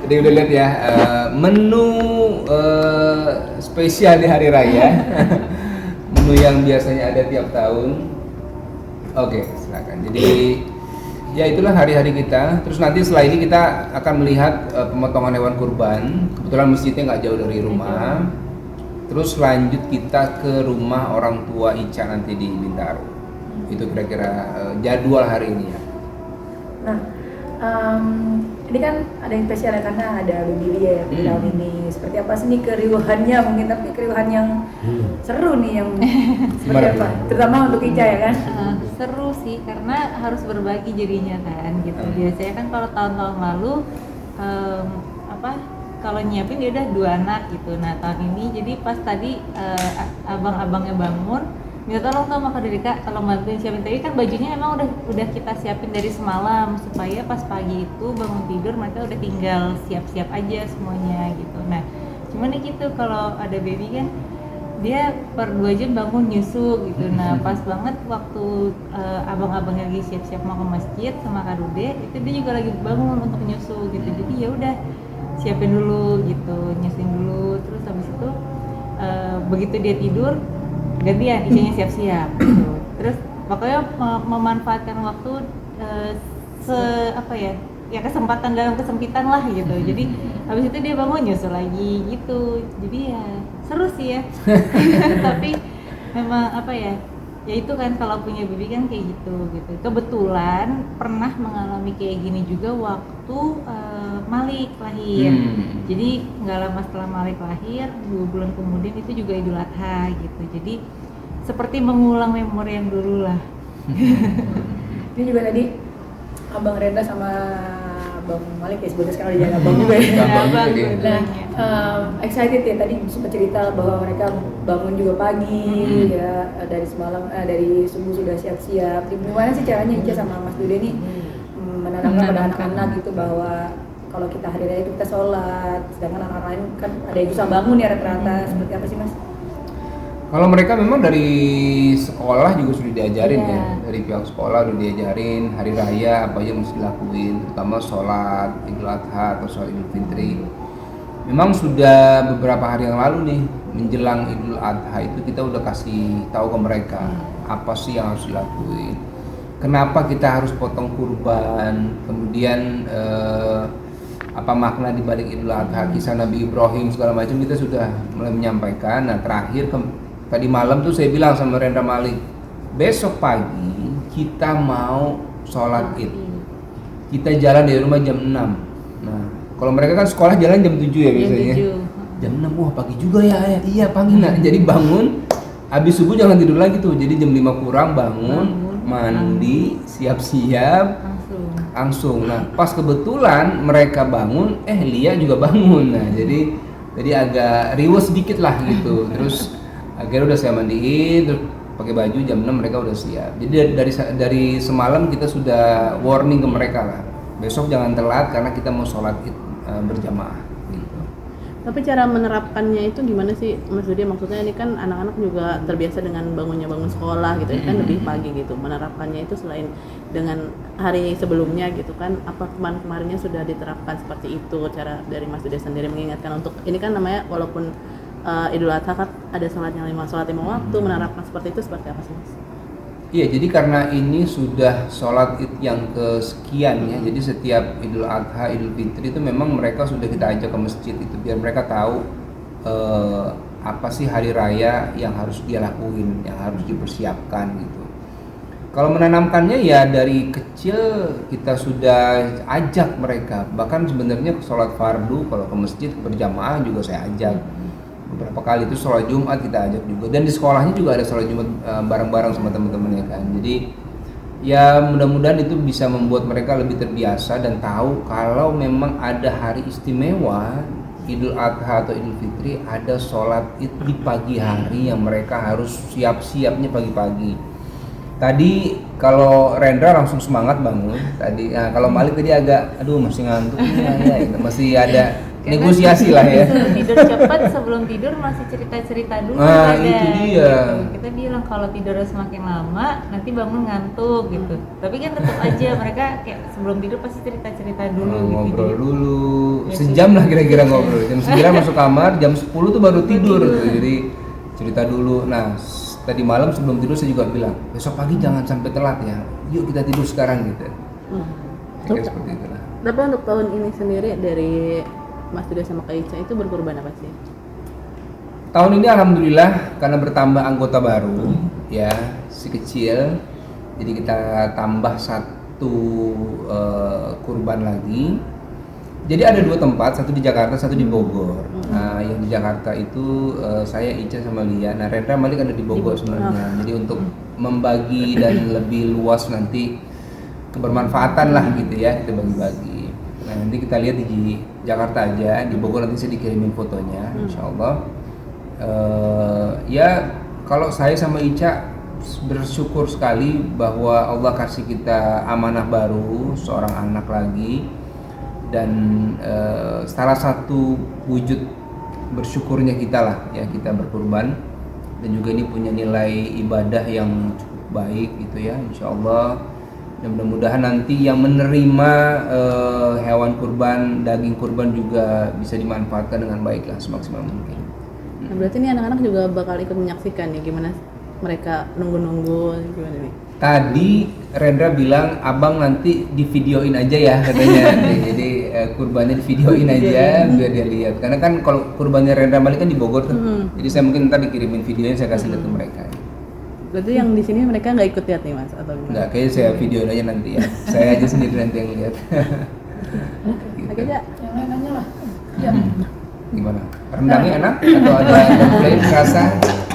Jadi udah lihat ya, menu spesial di hari raya. Menu yang biasanya ada tiap tahun. Oke, silakan. Jadi ya itulah hari-hari kita. Terus nanti setelah ini kita akan melihat pemotongan hewan kurban. Kebetulan masjidnya nggak jauh dari rumah. Terus lanjut kita ke rumah orang tua Ica nanti di Bintaro. Itu kira-kira jadwal hari ini ya. Nah, ini kan ada yang spesial ya karena ada Baby Lia ya di tahun ini. Seperti apa sih nih keriuhannya mungkin, tapi keriuhan yang seru nih yang seperti apa? Terutama untuk Ica ya kan? Seru sih karena harus berbagi jadinya kan gitu. Biasanya kan kalau tahun-tahun lalu kalau nyiapin dia udah 2 anak gitu. Nah tahun ini jadi pas tadi abang-abangnya bangun minta tolong sama Kak Dedeka, tolong bantuin siapin. Tapi kan bajunya emang udah kita siapin dari semalam supaya pas pagi itu bangun tidur mereka udah tinggal siap-siap aja semuanya gitu. Nah cuman nih gitu kalau ada baby kan dia per 2 jam bangun nyusu gitu. Nah pas banget waktu abang-abangnya lagi siap-siap mau ke masjid sama Kak Dude itu dia juga lagi bangun untuk nyusu gitu. Jadi ya udah siapin dulu gitu, nyusuin dulu. Terus habis itu begitu dia tidur gantian Icanya siap-siap gitu. Terus pokoknya memanfaatkan waktu kesempatan dalam kesempitan lah gitu. Jadi habis itu dia bangun nyusul lagi gitu. Jadi ya seru sih ya. Tapi memang ya itu kan kalau punya baby kan kayak gitu. Kebetulan pernah mengalami kayak gini juga waktu Malik lahir. Jadi nggak lama setelah Malik lahir, 2 bulan kemudian itu juga Idul Adha gitu. Jadi seperti mengulang memori yang dulu lah. Ini juga tadi Abang Renda sama Bang Malik ya sebutnya sekarang udah jangan abang juga ya. Nah, excited ya tadi sempat cerita bahwa mereka bangun juga pagi ya dari semalam dari subuh sudah siap-siap. Gimana sih caranya Ica sama Mas Dude nih menanamkan pada anak-anak gitu bahwa kalau kita hari raya itu kita sholat, sedangkan anak lain kan ada yang susah bangun ya rata-rata. Seperti apa sih Mas? Kalau mereka memang dari sekolah juga sudah diajarin ya, dari pihak sekolah sudah diajarin hari raya apa aja mesti dilakuin, terutama sholat Idul Adha atau sholat Idul Fitri. Memang sudah beberapa hari yang lalu nih menjelang Idul Adha itu kita udah kasih tahu ke mereka apa sih yang harus dilakuin, kenapa kita harus potong kurban, kemudian apa makna di balik Idul Adha, kisah Nabi Ibrahim segala macam kita sudah mulai menyampaikan. Nah terakhir tadi malam tuh saya bilang sama Rendra Malik, besok pagi kita mau sholat Id, kita jalan dari rumah jam 6. Nah kalau mereka kan sekolah jalan jam 7 ya biasanya. Jam 6, wah pagi juga ya ayah. Iya pagi nak. Jadi bangun, habis subuh jangan tidur lagi tuh. Jadi jam 5 kurang bangun, mandi, siap-siap langsung. Nah pas kebetulan mereka bangun, Lia juga bangun. Nah jadi agak riwes sedikit lah gitu. Terus akhirnya udah saya mandiin, terus pakai baju jam 6 mereka udah siap. Jadi dari semalam kita sudah warning ke mereka lah, besok jangan telat karena kita mau sholat Id berjamaah gitu. Tapi cara menerapkannya itu gimana sih Mas Dude? Maksudnya ini kan anak-anak juga terbiasa dengan bangun sekolah gitu ya kan lebih pagi gitu. Menerapkannya itu selain dengan hari sebelumnya gitu kan, apa kemarinnya sudah diterapkan seperti itu cara dari Mas Dude sendiri mengingatkan untuk ini kan namanya walaupun Idul Adha kan ada sholat 5 waktu, menerapkan seperti itu seperti apa sih Mas? Iya, jadi karena ini sudah sholat Id yang kesekian ya, jadi setiap Idul Adha, Idul Fitri itu memang mereka sudah kita ajak ke masjid itu biar mereka tahu apa sih hari raya yang harus dia lakuin, yang harus dipersiapkan gitu. Kalau menanamkannya ya dari kecil kita sudah ajak mereka, bahkan sebenarnya sholat fardu kalau ke masjid berjamaah juga saya ajak. Beberapa kali itu sholat Jumat kita ajak juga, dan di sekolahnya juga ada sholat Jumat bareng-bareng sama teman-temannya kan. Jadi ya mudah-mudahan itu bisa membuat mereka lebih terbiasa dan tahu kalau memang ada hari istimewa Idul Adha atau Idul Fitri, ada sholat Id di pagi hari yang mereka harus siap-siapnya pagi-pagi. Tadi kalau Rendra langsung semangat bangun tadi. Nah, kalau Malik tadi agak aduh masih ngantuk ya, gitu. Masih ada negosiasi lah ya. Tidur cepat, sebelum tidur masih cerita-cerita dulu. Nah, itu dia. Gitu. Kita bilang kalau tidurnya semakin lama nanti bangun ngantuk gitu. Tapi kan tetap aja mereka kayak sebelum tidur pasti cerita-cerita dulu gitu. Ngobrol dulu. Sejam lah kira-kira ngobrol. Jam 9 masuk kamar, jam 10 tuh baru tidur tuh. Jadi cerita dulu. Nah, tadi malam sebelum tidur saya juga bilang, besok pagi jangan sampai telat ya. Yuk kita tidur sekarang gitu. Kayak seperti itu lah. Tapi untuk tahun ini sendiri dari Mas Duda sama Kak Ica itu berkorban apa sih? Tahun ini alhamdulillah karena bertambah anggota baru ya, si kecil. Jadi kita tambah satu kurban lagi. Jadi ada 2 tempat, satu di Jakarta, satu di Bogor. Nah, yang di Jakarta itu saya, Ica sama Lia. Nah, Rendra Malik ada di Bogor sebenarnya. Jadi untuk membagi dan lebih luas nanti kebermanfaatan lah gitu ya, kita bagi-bagi. Nah, nanti kita lihat di Jakarta aja, di Bogor nanti saya dikirimin fotonya, insya Allah. Ya, kalau saya sama Ica bersyukur sekali bahwa Allah kasih kita amanah baru, seorang anak lagi. Dan salah satu wujud bersyukurnya kita lah ya, kita berkurban, dan juga ini punya nilai ibadah yang cukup baik gitu ya, insya Allah. Dan mudah-mudahan nanti yang menerima hewan kurban, daging kurban juga bisa dimanfaatkan dengan baik lah, semaksimal mungkin. Nah, berarti ini anak-anak juga bakal ikut menyaksikan ya, gimana mereka nunggu-nunggu gimana nih? Tadi Rendra bilang abang nanti divideoin aja ya katanya. Jadi kurbannya divideoin aja biar dia lihat. Karena kan kalau kurbannya Rendra Malik kan di Bogor tuh. Jadi saya mungkin ntar dikirimin videonya, saya kasih lihat ke mereka. Berarti yang di sini mereka nggak ikut lihat nih Mas atau gimana? Enggak, kayaknya saya videoin aja nanti ya. Saya aja sendiri nanti yang lihat. Oke, Ya. Yang lain nanya lah. Ya. Gimana? Rendangnya enak atau ada lain rasa?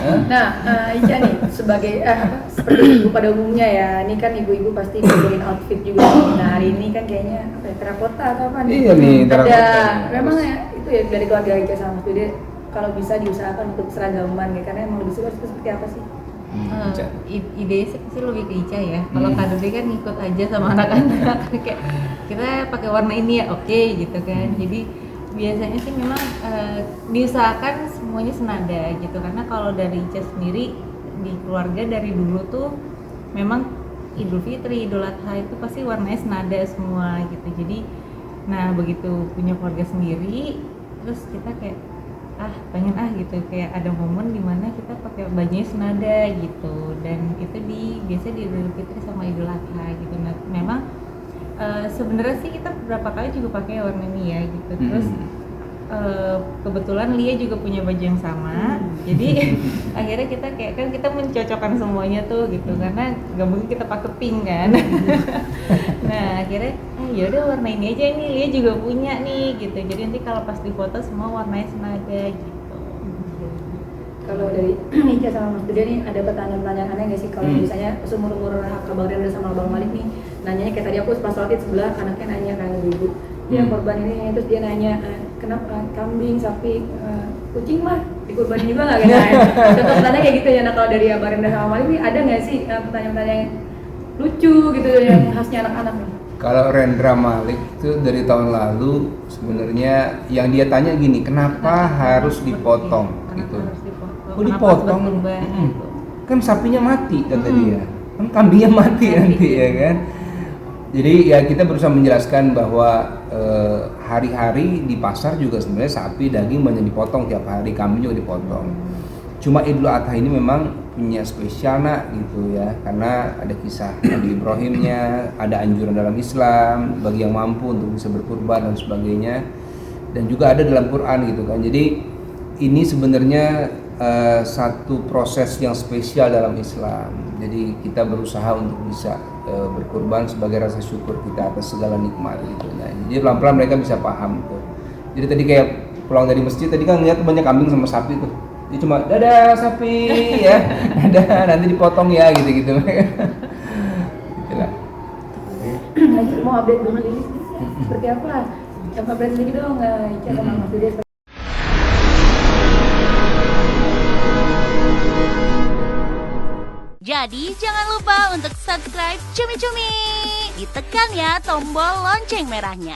Nah, Ica nih sebagai seperti ibu pada umumnya ya, ini kan ibu-ibu pasti bikin outfit juga. Nah, hari ini kan kayaknya apa ya, terakota atau apa nih? Iya nih, terakota. Ada, memang ya itu ya dari keluarga Ica sama Mas Dude, kalau bisa diusahakan untuk seragaman ya, karena emang lebih suka seperti apa sih? Ica. Ide sih lebih ke Ica ya. Kalau Kak Dede kan ikut aja sama anak-anak. Kayak kita pakai warna ini ya, oke gitu kan. Jadi biasanya sih memang diusahakan semuanya senada gitu, karena kalau dari Ica sendiri di keluarga dari dulu tuh memang Idul Fitri, Idul Adha itu pasti warnanya senada semua gitu. Jadi nah begitu punya keluarga sendiri terus kita kayak pengen gitu kayak ada momen dimana kita pakai bajunya senada gitu, dan itu biasa di Idul Fitri sama Idul Adha gitu. Nah memang sebenarnya sih kita beberapa kali juga pakai warna ini ya gitu. Terus kebetulan Lia juga punya baju yang sama, jadi akhirnya kita kayak kan kita mencocokkan semuanya tuh gitu, karena nggak mungkin kita pakai pink kan. Nah akhirnya yaudah warna ini aja, ini Lia juga punya nih gitu, jadi nanti kalau pas difoto semua warnanya senada gitu. Kalau dari Ica sama Mas Duda nih ada pertanyaan-pertanyaan aneh nggak sih kalau misalnya seumur-umur Abang Rendra sama Abang Malik nih nanyanya kayak tadi aku pas sholat sebelah anaknya nanya kan ibu dia korban ini, terus dia nanya kenapa kambing, sapi, kucing mah dikurbanin juga nggak kayaknya? Contoh pertanyaan kayak gitu ya. Nah kalau dari Abang Rendra sama Malik nih ada nggak sih pertanyaan-pertanyaan yang lucu gitu yang khasnya anak-anak nih? Kalau Rendra Malik itu dari tahun lalu sebenarnya yang dia tanya gini, kenapa harus dipotong gitu? Oh dipotong, gitu. Kan sapinya mati kata dia, kan kambingnya mati nanti ya kan. Jadi ya kita berusaha menjelaskan bahwa hari-hari di pasar juga sebenarnya sapi daging banyak dipotong tiap hari, kambing juga dipotong. Cuma Idul Adha ini memang punya spesial nak gitu ya, karena ada kisah Nabi Ibrahimnya, ada anjuran dalam Islam bagi yang mampu untuk bisa berkurban dan sebagainya, dan juga ada dalam Quran gitu kan. Jadi ini sebenarnya satu proses yang spesial dalam Islam. Jadi kita berusaha untuk bisa berkurban sebagai rasa syukur kita atas segala nikmat gitu. Nah, jadi pelan-pelan mereka bisa paham tuh. Jadi tadi kayak pulang dari masjid tadi kan lihat banyak kambing sama sapi tuh. Dia cuma dadah sapi ya, dadah nanti dipotong ya gitu-gitu. Gitulah. Lagi mau update dulu ini seperti apa? Coba update lagi dong Ica sama Mas Duda. Jadi jangan lupa untuk subscribe Cumi Cumi. Ditekan ya tombol lonceng merahnya.